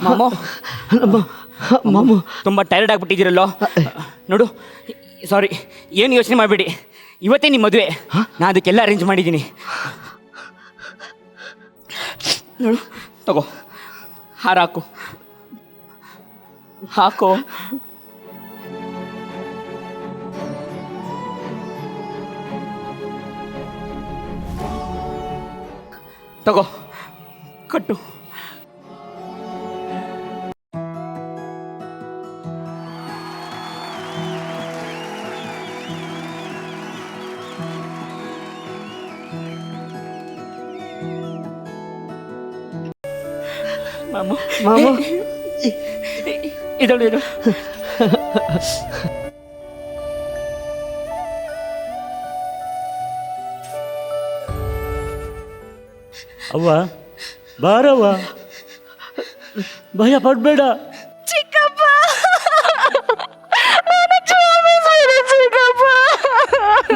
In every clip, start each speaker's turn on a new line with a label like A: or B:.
A: ಮಾಮು
B: ಮಾಮು
A: ತುಂಬ ಟೈರ್ಡ್ ಆಗಿಬಿಟ್ಟಿದ್ದೀರಲ್ಲೋ. ನೋಡು, ಸಾರಿ, ಏನು ಯೋಚನೆ ಮಾಡಬೇಡಿ. ಇವತ್ತೇ ನಿಮ್ಮ ಮದುವೆ. ನಾನು ಅದಕ್ಕೆಲ್ಲ ಅರೇಂಜ್ ಮಾಡಿದ್ದೀನಿ. ನೋಡು, ತಗೋ, ಹಾರ ಹಾಕು. ಹಾಕೋ. ತಗೋ, ಕಟ್ಟು. ಮಾಮು
B: ಮಾಮು
A: ಇದಳು ಇದು.
C: ಅವ್ವ ಬಾರವ್ವ, ಭಯ ಪಡಬೇಡ.
D: ಚಿಕ್ಕಪ್ಪ,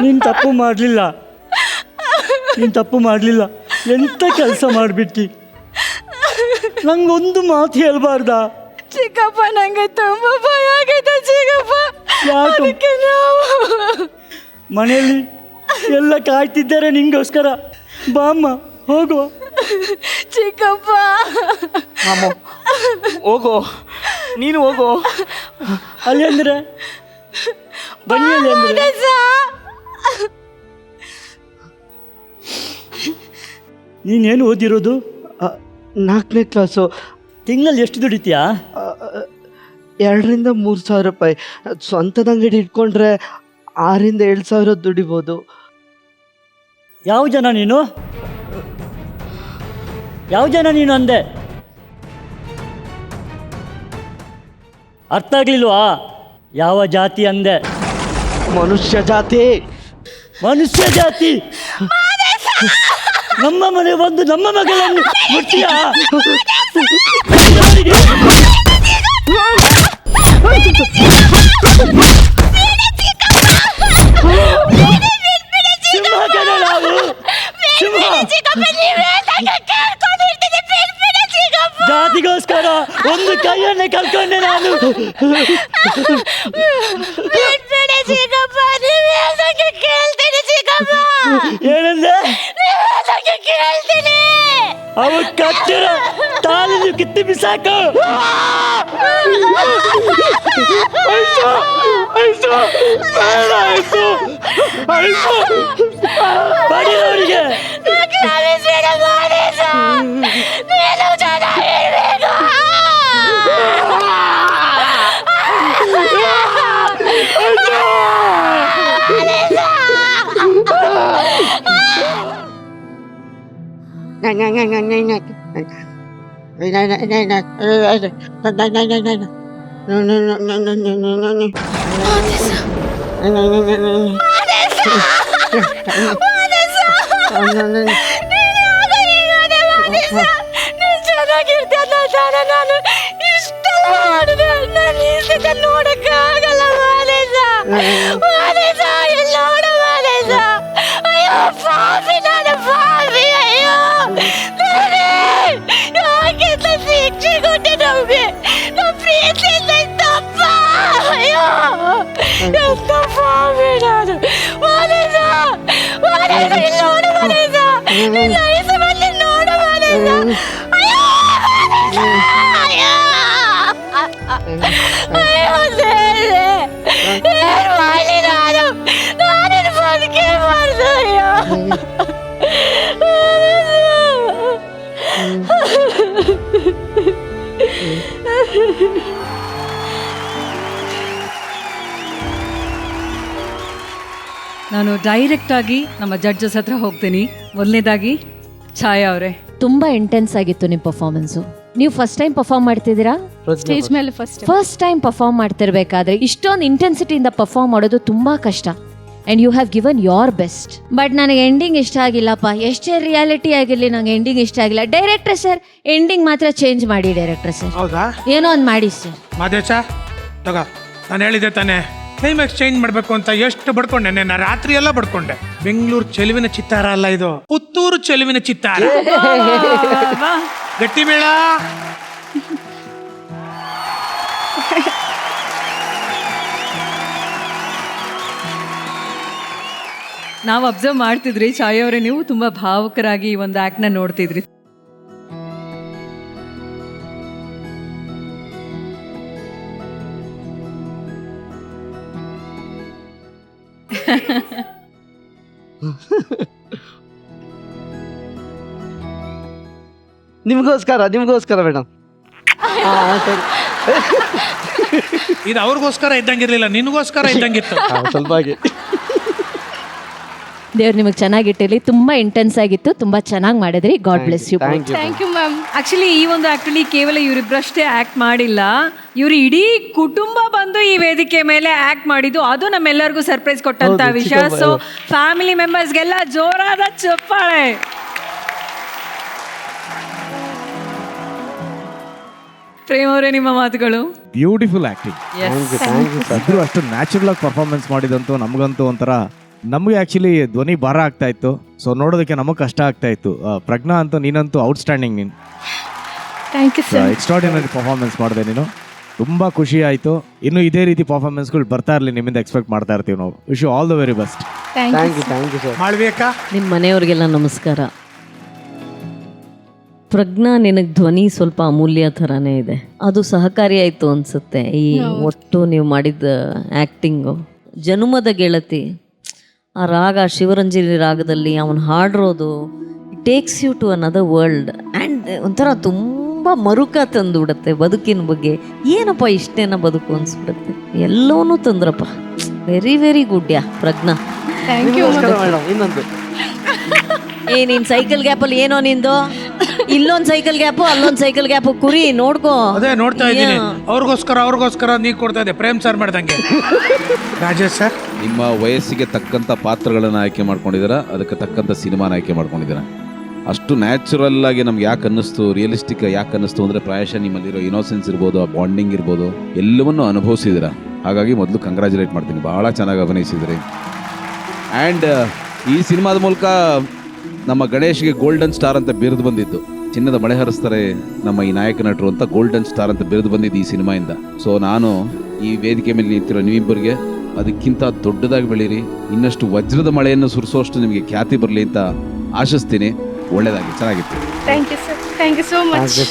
C: ನೀನು ತಪ್ಪು ಮಾಡಲಿಲ್ಲ. ಎಂಥ ಕೆಲಸ ಮಾಡಿಬಿಟ್ಟು ನಂಗೊಂದು ಮಾತು ಹೇಳ್ಬಾರ್ದಾ?
D: ಚಿಕ್ಕಪ್ಪ, ನಂಗೆ ತುಂಬ ಭಯ ಆಗೈತೆ ಚಿಕ್ಕಪ್ಪ.
C: ಯಾಕೆ? ಮನೆಯಲ್ಲಿ ಎಲ್ಲ ಕಾಯ್ತಿದ್ದಾರೆ ನಿಂಗೋಸ್ಕರ. ಬಾಮ್ಮ ಹೋಗು.
D: ಚಿಕ್ಕಪ್ಪ,
A: ಮಾಮು ಹೋಗೋ, ನೀನು ಹೋಗೋ.
C: ಅಲ್ಲಿ ಅಂದ್ರೆ ಬನ್ನಿ. ಅಲ್ಲಿ ಅಂದ್ರೆ ನೀನೇನು ಓದಿರೋದು?
B: 4ನೇ ಕ್ಲಾಸು.
C: ತಿಂಗಳಲ್ಲಿ ಎಷ್ಟು ದುಡಿತೀಯಾ?
B: 2,000 3 ಸಾವಿರ ರೂಪಾಯಿ. ಸ್ವಂತದ ಅಂಗಡಿ ಇಟ್ಕೊಂಡ್ರೆ 6,000 7 ಸಾವಿರ ದುಡಿಬೋದು.
C: ಯಾವ ಜನ ನೀನು ಅಂದೆ? ಅರ್ಥ ಆಗ್ಲಿಲ್ವಾ? ಯಾವ ಜಾತಿ ಅಂದೆ?
B: ಮನುಷ್ಯ ಜಾತಿ.
C: ನಮ್ಮ ಮನೆ ಬಂದು ನಮ್ಮ ಮಗಳನ್ನು ಮುಟ್ಟಿಯಾ? ಸಿಂಹ ಕಣ ನಾವು, ಸಿಂಹ. ಜಾತಿಗೋಸ್ಕರ ಒಂದು ಕೈಯನ್ನೇ ಕಲ್ಕೊಂಡೆ ನಾನು. ಏನಂದೆ? ಅವ ಕಟ್ಟಿರ ತಾಳಿ ಕಿತ್ತಿ ಬಿಸಾಕು. ಬಡಿ ಅವರಿಗೆ.
D: ನಾನು ಇಷ್ಟ ನೋಡಕ್ಕಾಗಲ್ಲ. ಅಯ್ಯೋ ಪಾಪಿ, ನಾನು ಪಾಪಿ. ಅಯ್ಯೋ ಯಾಕೆ ಶಿಕ್ಷೆ ಕೊಟ್ಟೆ ನಮ್ಗೆ? ನಮ್ಮ ಪ್ರೀತಿಯಿಂದ ತಪ್ಪ. ಅಯ್ಯೋ ಎಂತ ಪಾಪಿ ನಾನು. ನೋಡು ಏನು ಮಾಡಲಿ ನಾನು? ನಾನೇನು ಬದುಕೇ ಮಾಡ್ದು. ಅಯ್ಯೋ
E: ನಾನು ಡೈರೆಕ್ಟಾಗಿ ನಮ್ಮ ಜಡ್ಜಸ್ ಹತ್ರ ಹೋಗ್ತೀನಿ. ಮೊದಲನೇದಾಗಿ ಛಾಯಾ ಅವರೇ,
F: ತುಂಬ ಇಂಟೆನ್ಸ್ ಆಗಿತ್ತು ನಿಮ್ಮ ಪರ್ಫಾರ್ಮೆನ್ಸು. ನೀವು ಫಸ್ಟ್ ಟೈಮ್ ಪರ್ಫಾರ್ಮ್ ಮಾಡ್ತಿದ್ದೀರಾ?
D: ಸ್ಟೇಜ್ ಮೇಲೆ
F: ಫಸ್ಟ್ ಟೈಮ್ ಪರ್ಫಾರ್ಮ್ ಮಾಡ್ತಿರ್ಬೇಕಾದ್ರೆ ಇಷ್ಟೊಂದು ಇಂಟೆನ್ಸಿಟಿಯಿಂದ ಪರ್ಫಾರ್ಮ್ ಮಾಡೋದು ತುಂಬ ಕಷ್ಟ. And you have given your best. But ನನಗೆ ಎಂಡಿಂಗ್ ಇಷ್ಟ ಆಗಿಲ್ಲಪ್ಪ. ಎಷ್ಟೇ ರಿಯಾಲಿಟಿ ಆಗಿರಲಿ ನಂಗೆ ಎಂಡಿಂಗ್ ಇಷ್ಟ ಆಗಿಲ್ಲ. ಡೈರೆಕ್ಟರ್ ಸರ್, ಎಂಡಿಂಗ್ ಮಾತ್ರ ಚೇಂಜ್ ಮಾಡಿ ಡೈರೆಕ್ಟರ್ ಸರ್.
G: ಹೌದಾ?
F: ಏನೋ ಒಂದು ಮಾಡಿ ಸರ್.
G: ಮಾದೇಶ ತಗ, ನಾನು ಹೇಳಿದೆ ತಾನೆ ಕ್ಲೈಮ್ಯಾಕ್ಸ್ ಚೇಂಜ್ ಮಾಡಬೇಕು ಅಂತ. ಎಷ್ಟು ಬಡ್ಕೊಂಡೆ ನಾನು, ರಾತ್ರಿ ಎಲ್ಲ ಬಡ್ಕೊಂಡೆ. ಬೆಂಗಳೂರು ಚೆಲುವಿನ ಚಿತ್ತಾರ ಅಲ್ಲ ಇದು, ಪುತ್ತೂರು ಚೆಲುವಿನ ಚಿತ್ತಾರ. ಗಟ್ಟಿ ಮೇಳ,
E: ನಾವು ಅಬ್ಸರ್ವ್ ಮಾಡ್ತಿದ್ರಿ ಛಾಯಾ ಅವರೇ, ನೀವು ತುಂಬಾ ಭಾವುಕರಾಗಿ ಈ ಒಂದು ಆಕ್ಟ್ನ ನೋಡ್ತಿದ್ರಿ.
B: ನಿಮಗೋಸ್ಕರ ಮೇಡಮ್.
G: ಇದು ಅವ್ರಿಗೋಸ್ಕರ ಇದ್ದಂಗಿರ್ಲಿಲ್ಲ, ನಿನಗೋಸ್ಕರ ಇದ್ದಂಗಿತ್ತು.
B: ಸ್ವಲ್ಪ ಹಾಗೆ.
F: ದೇವ್ರು ನಿಮಗೆ ಚೆನ್ನಾಗಿಟ್ಟಿರಲಿ. ತುಂಬಾ ಇಂಟೆನ್ಸ್ ಆಗಿತ್ತು, ತುಂಬಾ ಚೆನ್ನಾಗಿ ಮಾಡಿದ್ರಿ. God bless you.
D: Thank you ma'am.
E: Actually ಈ ಒಂದು ಆಕ್ಟಲ್ಲಿ ಕೇವಲ ಇವರಿಬ್ಬರಷ್ಟೇ ಆಕ್ಟ್ ಮಾಡಿಲ್ಲ, ಇವರು ಇಡೀ ಕುಟುಂಬ ಬಂದು ಈ ವೇದಿಕೆ ಮೇಲೆ ಆಕ್ಟ್ ಮಾಡಿದ್ದು, ಅದು ನಮ್ಮೆಲ್ಲರಿಗೂ ಸರ್ಪ್ರೈಸ್ ಕೊಟ್ಟಂತ ವಿಷಯ. ಸೊ ಫ್ಯಾಮಿಲಿ ಮೆಂಬರ್ಸ್ಗೆಲ್ಲ ಜೋರಾದ ಚಪ್ಪಾಳೆ. ಪ್ರೇಮ್ ಅವರೇ, ನಿಮ್ಮ ಮಾತುಗಳು.
H: Beautiful acting. ಇದ್ರು ಅಷ್ಟು ನ್ಯಾಚುರಲ್ ಆಗಿ ಪರ್ಫಾರ್ಮೆನ್ಸ್ ಮಾಡಿದಂತೂ ನಮಗಂತೂ ಒಂಥರ, ನಮಗೆ ಆಕ್ಚುಲಿ ಧ್ವನಿ ಭಾರ ಆಗ್ತಾ ಇತ್ತು. ಸೊ ನೋಡೋದಕ್ಕೆ ನಮಗೆ ಕಷ್ಟ ಆಗ್ತಾ ಇತ್ತು. ಪ್ರಜ್ಞಾ ಅಂತೂ ನೀನಂತೂ ಔಟ್ಸ್ಟ್ಯಾಂಡಿಂಗ್. ನೀನು
D: thank you sir.
H: Extraordinary performance ಮಾಡಿದೆ ನೀನು. ತುಂಬಾ ಖುಷಿ ಆಯಿತು. ಇನ್ನು ಇದೇ ರೀತಿ ಪರ್ಫಾರ್ಮೆನ್ಸ್ಗಳು ಬರ್ತಾ ಇರಲಿ, ನಿಮ್ಮಿಂದ ಎಕ್ಸ್ಪೆಕ್ಟ್ ಮಾಡ್ತಾ ಇರ್ತೀವಿ ನಾವು. Wish you all the very best.
B: Thank you sir.
G: ಮಾಳ್ವಿಯಕ್ಕ,
I: ನಿಮ್ಮ ಮನೆಯವ್ರಿಗೆಲ್ಲ ನಮಸ್ಕಾರ. ಪ್ರಜ್ಞಾ, ನಿನಗೆ ಧ್ವನಿ ಸ್ವಲ್ಪ ಅಮೂಲ್ಯ ಥರನೇ ಇದೆ. ಅದು ಸಹಕಾರಿ ಆಯಿತು ಅನಿಸುತ್ತೆ ಈ ಒಟ್ಟು ನೀವು ಮಾಡಿದ ಆ್ಯಕ್ಟಿಂಗು. ಜನುಮದ ಗೆಳತಿ, ಆ ರಾಗ ಶಿವರಂಜನಿ ರಾಗದಲ್ಲಿ ಅವನು ಹಾಡಿರೋದು takes you to another world. And ಒಂಥರ ತುಂಬ ಮರುಕ ತಂದುಬಿಡುತ್ತೆ ಬದುಕಿನ ಬಗ್ಗೆ. ಏನಪ್ಪ ಇಷ್ಟೇನ ಬದುಕು ಅನಿಸ್ಬಿಡುತ್ತೆ. ಎಲ್ಲವನ್ನೂ ತಂದ್ರಪ್ಪ. Very very good yeah Prajna.
D: Thank you
B: madam. ಇನ್ನೊಂದು
I: ನೀನ್ ಸೈಕಲ್ ಗ್ಯಾಪಲ್ಲಿ ಏನೋ ನಿಂದು, ಇಲ್ಲೊಂದು ಸೈಕಲ್ ಗ್ಯಾಪು ಅಲ್ಲೊಂದು ಸೈಕಲ್ ಗ್ಯಾಪು, ಕುರಿ ನೋಡ್ಕೋ.
G: ಅದೇ ನೋಡ್ತಾ ಇದ್ದೀನಿ. ಅವ್ರಿಗೋಸ್ಕರ ನೀ ಕೊಡ್ತಾ ಇದೆ ಪ್ರೇಮ್ ಸರ್ ಮಾಡ್ದಂಗೆ. ರಾಜೇಶ್ ಸರ್,
J: ನಿಮ್ಮ ವಯಸ್ಸಿಗೆ ತಕ್ಕಂಥ ಪಾತ್ರಗಳನ್ನು ಆಯ್ಕೆ ಮಾಡ್ಕೊಂಡಿದ್ದೀರಾ, ಅದಕ್ಕೆ ತಕ್ಕಂಥ ಸಿನಿಮಾನ ಆಯ್ಕೆ ಮಾಡ್ಕೊಂಡಿದ್ದೀರಾ. ಅಷ್ಟು ನ್ಯಾಚುರಲ್ ಆಗಿ ನಮ್ಗೆ ಯಾಕೆ ಅನ್ನಿಸ್ತು, ರಿಯಲಿಸ್ಟಿಕ್ ಯಾಕೆ ಅನ್ನಿಸ್ತು ಅಂದರೆ ಪ್ರಾಯಶಃ ನಿಮ್ಮಲ್ಲಿರೋ ಇನೋಸೆನ್ಸ್ ಇರ್ಬೋದು, ಆ ಬಾಂಡಿಂಗ್ ಇರ್ಬೋದು, ಎಲ್ಲವನ್ನೂ ಅನುಭವಿಸಿದ್ದೀರಾ. ಹಾಗಾಗಿ ಮೊದಲು ಕಂಗ್ರ್ಯಾಚುಲೇಟ್ ಮಾಡ್ತೀನಿ, ಭಾಳ ಚೆನ್ನಾಗಿ ಅಭಿನಯಿಸಿದ್ರಿ. ಆ್ಯಂಡ್ ಈ ಸಿನಿಮಾದ ಮೂಲಕ ನಮ್ಮ ಗಣೇಶ್ಗೆ ಗೋಲ್ಡನ್ ಸ್ಟಾರ್ ಅಂತ ಬಿರುದು ಬಂದಿದ್ದು. ಚಿನ್ನದ ಮಳೆ ಹರಿಸ್ತಾರೆ ನಮ್ಮ ಈ ನಾಯಕ ನಟರು ಅಂತ ಗೋಲ್ಡನ್ ಸ್ಟಾರ್ ಅಂತ ಬಿರುದು ಬಂದಿದ್ದು ಈ ಸಿನಿಮಾಯಿಂದ. ಸೊ ನಾನು ಈ ವೇದಿಕೆ ಮೇಲೆ ನಿಂತಿರೋ ನೀವಿಬ್ಬರಿಗೆ ಅದಕ್ಕಿಂತ ದೊಡ್ಡದಾಗಿ ಬೆಳೀರಿ, ಇನ್ನಷ್ಟು ವಜ್ರದ ಮಳೆಯನ್ನು ಸುರಿಸೋಷ್ಟು ನಿಮಗೆ ಖ್ಯಾತಿ ಬರಲಿ ಅಂತ ಆಶಿಸ್ತೀನಿ. ಒಳ್ಳೆಯದಾಗಿ, ಚೆನ್ನಾಗಿತ್ತು.
D: Thank you sir. Thank you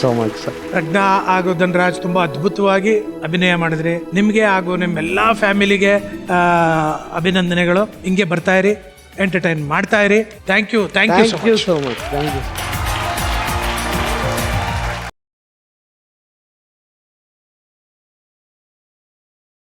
D: so much.
G: Prajna ಹಾಗೂ ಧನರಾಜ್ ತುಂಬಾ ಅದ್ಭುತವಾಗಿ ಅಭಿನಯ ಮಾಡಿದ್ರಿ. ನಿಮಗೆ ಹಾಗೂ ನಿಮ್ಮೆಲ್ಲ ಫ್ಯಾಮಿಲಿಗೆ ಅಭಿನಂದನೆಗಳು. ಹಿಂಗೆ ಬರ್ತಾ ಇರಿ, ಎಂಟರ್ಟೈನ್ ಮಾಡ್ತಾ ಇರಿ. Thank you
B: so much. Thank you.